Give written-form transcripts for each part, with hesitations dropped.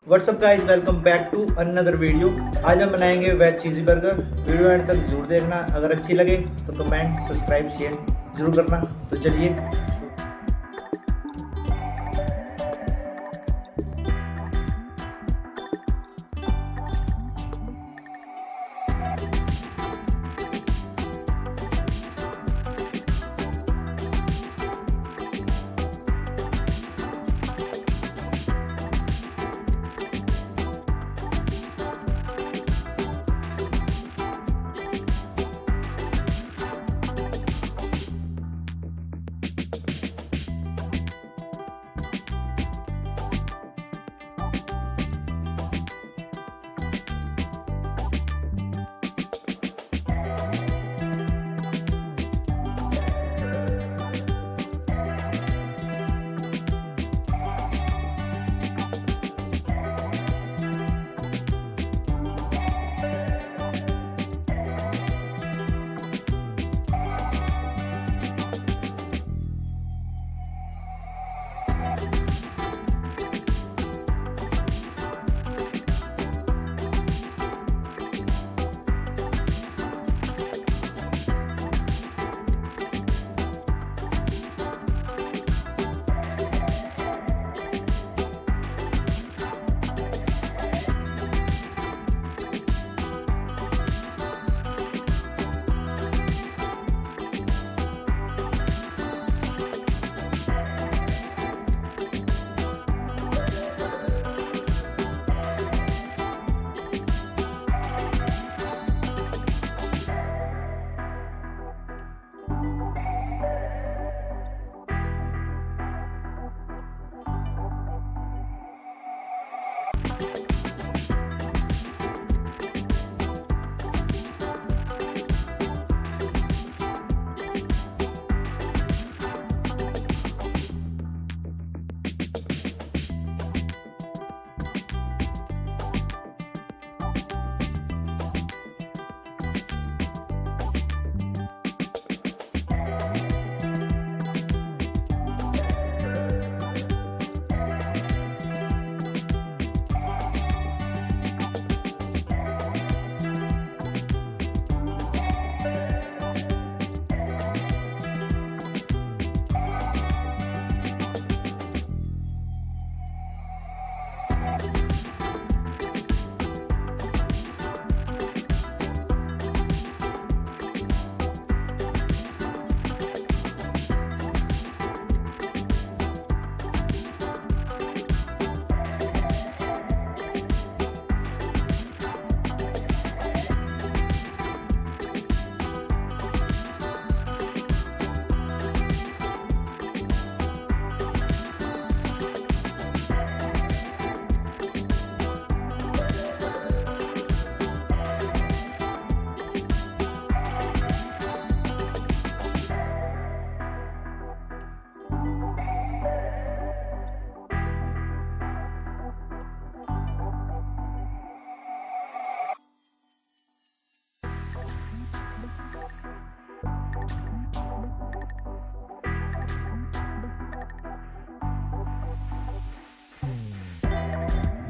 WhatsApp guys, welcome back to another video. आज हम बनाएंगे veg cheesy burger. Video end तक जरूर देखना। अगर अच्छी लगे तो कमेंट, सब्सक्राइब, शेयर जरूर करना। तो चलिए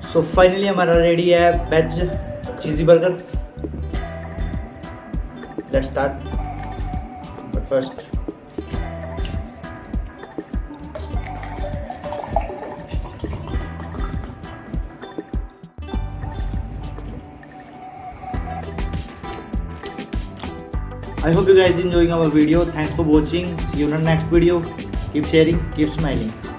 सो फाइनली हमारा रेडी है veg cheesy burger. Let's start. But first I hope you guys enjoying our video. Thanks for watching. See you in the next video. Keep sharing, keep smiling.